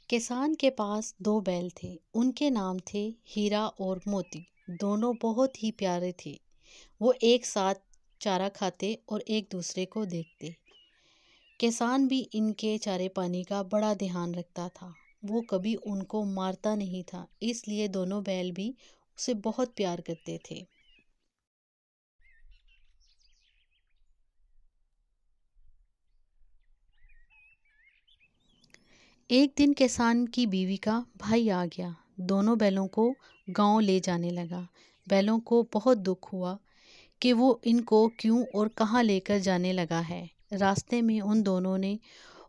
کسان کے پاس 2 بیل تھے۔ ان کے نام تھے ہیرا اور موتی۔ دونوں بہت ہی پیارے تھے۔ وہ ایک ساتھ چارہ کھاتے اور ایک دوسرے کو دیکھتے۔ کسان بھی ان کے چارے پانی کا بڑا دھیان رکھتا تھا۔ وہ کبھی ان کو مارتا نہیں تھا، اس لیے دونوں بیل بھی اسے بہت پیار کرتے تھے۔ ایک دن کسان کی بیوی کا بھائی آ گیا۔ دونوں بیلوں کو گاؤں لے جانے لگا۔ بیلوں کو بہت دکھ ہوا کہ وہ ان کو کیوں اور کہاں لے کر جانے لگا ہے۔ راستے میں ان دونوں نے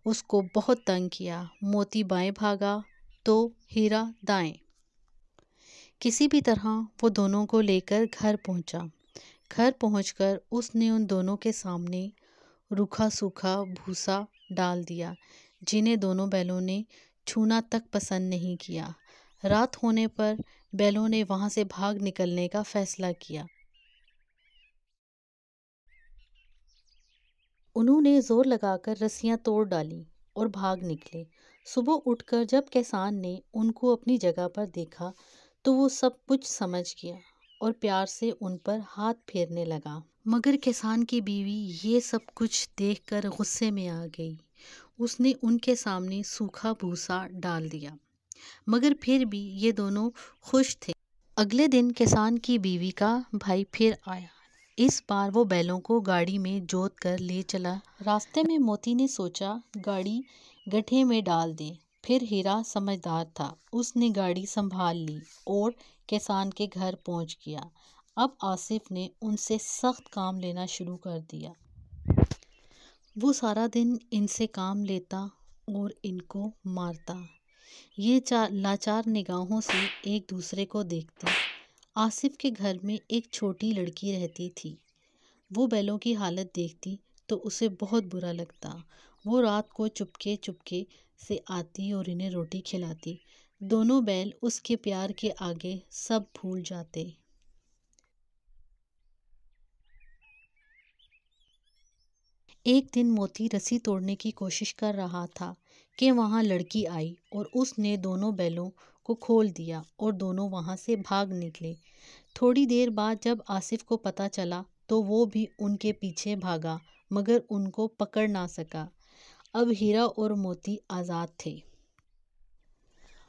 اس کو بہت تنگ کیا۔ موتی بائیں بھاگا تو ہیرا دائیں۔ کسی بھی طرح وہ دونوں کو لے کر گھر پہنچا۔ گھر پہنچ کر اس نے ان دونوں کے سامنے روکھا سوکھا بھوسا ڈال دیا، جنہیں دونوں بیلوں نے چھونا تک پسند نہیں کیا۔ رات ہونے پر بیلوں نے وہاں سے بھاگ نکلنے کا فیصلہ کیا۔ انہوں نے زور لگا کر رسیاں توڑ ڈالیں اور بھاگ نکلے۔ صبح اٹھ کر جب کسان نے ان کو اپنی جگہ پر دیکھا تو وہ سب کچھ سمجھ گیا اور پیار سے ان پر ہاتھ پھیرنے لگا۔ مگر کسان کی بیوی یہ سب کچھ دیکھ کر غصے میں آ گئی۔ اس نے ان کے سامنے سوکھا بھوسا ڈال دیا، مگر پھر بھی یہ دونوں خوش تھے۔ اگلے دن کسان کی بیوی کا بھائی پھر آیا۔ اس بار وہ بیلوں کو گاڑی میں جوت کر لے چلا۔ راستے میں موتی نے سوچا گاڑی گڈھے میں ڈال دیں۔ پھر ہیرا سمجھدار تھا، اس نے گاڑی سنبھال لی اور کسان کے گھر پہنچ گیا۔ اب آصف نے ان سے سخت کام لینا شروع کر دیا۔ وہ سارا دن ان سے کام لیتا اور ان کو مارتا۔ یہ لاچار نگاہوں سے ایک دوسرے کو دیکھتے۔ آصف کے گھر میں ایک چھوٹی لڑکی رہتی تھی۔ وہ بیلوں کی حالت دیکھتی تو اسے بہت برا لگتا۔ وہ رات کو چپکے چپکے سے آتی اور انہیں روٹی کھلاتی۔ دونوں بیل اس کے پیار کے آگے سب بھول جاتے۔ ایک دن موتی رسی توڑنے کی کوشش کر رہا تھا کہ وہاں لڑکی آئی اور اس نے دونوں بیلوں کو کھول دیا اور دونوں وہاں سے بھاگ نکلے۔ تھوڑی دیر بعد جب آصف کو پتہ چلا تو وہ بھی ان کے پیچھے بھاگا، مگر ان کو پکڑ نہ سکا۔ اب ہیرا اور موتی آزاد تھے۔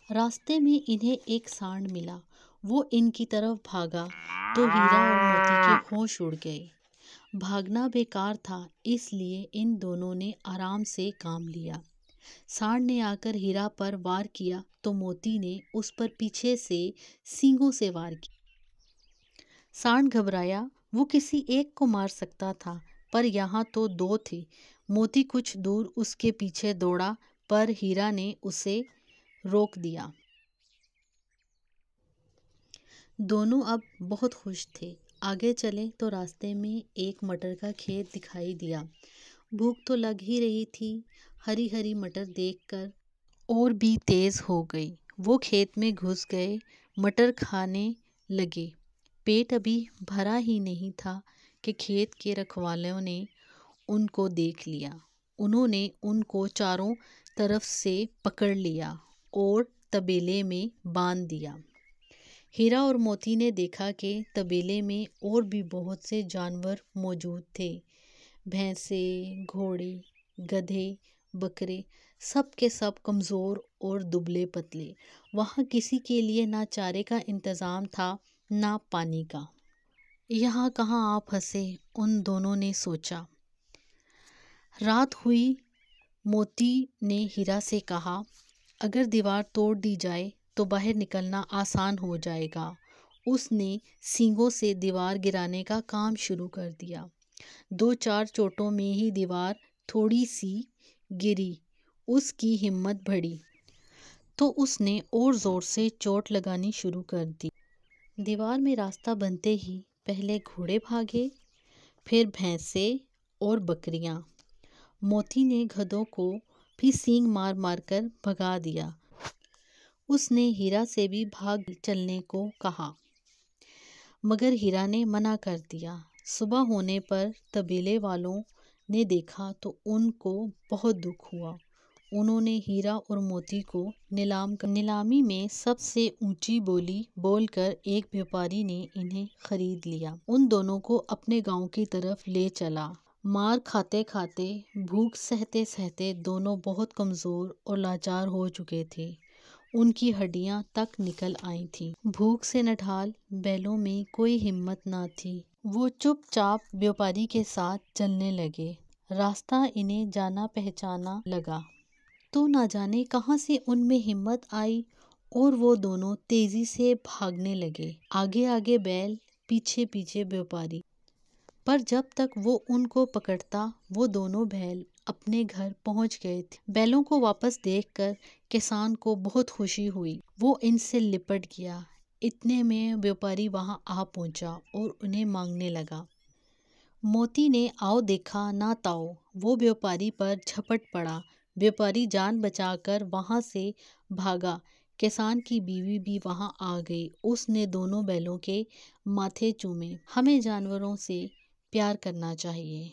راستے میں انہیں ایک سانڈ ملا۔ وہ ان کی طرف بھاگا تو ہیرا اور موتی کے ہوش اڑ گئے۔ بھاگنا بیکار تھا، اس لیے ان دونوں نے آرام سے کام لیا۔ سانڈ نے آ کر ہیرا پر وار کیا تو موتی نے اس پر پیچھے سے سینگوں سے وار کیا۔ سانڈ گھبرایا، وہ کسی ایک کو مار سکتا تھا، پر یہاں تو 2 تھے۔ موتی کچھ دور اس کے پیچھے دوڑا، پر ہیرا نے اسے روک دیا۔ دونوں اب بہت خوش تھے۔ آگے چلے تو راستے میں ایک مٹر کا کھیت دکھائی دیا۔ بھوک تو لگ ہی رہی تھی، ہری ہری مٹر دیکھ کر اور بھی تیز ہو گئی۔ وہ کھیت میں گھس گئے، مٹر کھانے لگے۔ پیٹ ابھی بھرا ہی نہیں تھا کہ کھیت کے رکھوالوں نے ان کو دیکھ لیا۔ انہوں نے ان کو چاروں طرف سے پکڑ لیا اور تبیلے میں باندھ دیا۔ ہیرا اور موتی نے دیکھا کہ تبیلے میں اور بھی بہت سے جانور موجود تھے، بھینسیں، گھوڑے، گدھے، بکرے، سب کے سب کمزور اور دبلے پتلے۔ وہاں کسی کے لیے نہ چارے کا انتظام تھا نہ پانی کا۔ یہاں کہاں آ پھنسے، ان دونوں نے سوچا۔ رات ہوئی۔ موتی نے ہیرا سے کہا، اگر دیوار توڑ دی جائے تو باہر نکلنا آسان ہو جائے گا۔ اس نے سینگوں سے دیوار گرانے کا کام شروع کر دیا۔ 2-4 چوٹوں میں ہی دیوار تھوڑی سی گری۔ اس کی ہمت بڑھی تو اس نے اور زور سے چوٹ لگانی شروع کر دی۔ دیوار میں راستہ بنتے ہی پہلے گھوڑے بھاگے، پھر بھینسیں اور بکریاں۔ موتی نے گدھوں کو بھی سینگ مار مار کر بھگا دیا۔ اس نے ہیرا سے بھی بھاگ چلنے کو کہا، مگر ہیرا نے منع کر دیا۔ صبح ہونے پر تبیلے والوں نے دیکھا تو ان کو بہت دکھ ہوا۔ انہوں نے ہیرا اور موتی کو نیلامی میں سب سے اونچی بولی بول کر ایک بیوپاری نے انہیں خرید لیا۔ ان دونوں کو اپنے گاؤں کی طرف لے چلا۔ مار کھاتے کھاتے، بھوک سہتے سہتے دونوں بہت کمزور اور لاچار ہو چکے تھے۔ ان کی ہڈیاں تک نکل آئی تھیں۔ بھوک سے نڈھال بیلوں میں کوئی ہمت نہ تھی۔ وہ چپ چاپ بیوپاری کے ساتھ چلنے لگے۔ راستہ انہیں جانا پہچانا لگا، تو نہ جانے کہاں سے ان میں ہمت آئی اور وہ دونوں تیزی سے بھاگنے لگے، آگے آگے بیل، پیچھے پیچھے بیوپاری۔ پر جب تک وہ ان کو پکڑتا، وہ دونوں بیل اپنے گھر پہنچ گئے تھے۔ بیلوں کو واپس دیکھ کر کسان کو بہت خوشی ہوئی۔ وہ ان سے لپٹ گیا۔ اتنے میں بیوپاری وہاں آ پہنچا اور انہیں مانگنے لگا۔ موتی نے آؤ دیکھا نہ تاؤ، وہ بیوپاری پر جھپٹ پڑا۔ بیوپاری جان بچا کر وہاں سے بھاگا۔ کسان کی بیوی بھی وہاں آ گئی۔ اس نے دونوں بیلوں کے ماتھے چومے۔ ہمیں جانوروں سے پیار کرنا چاہیے۔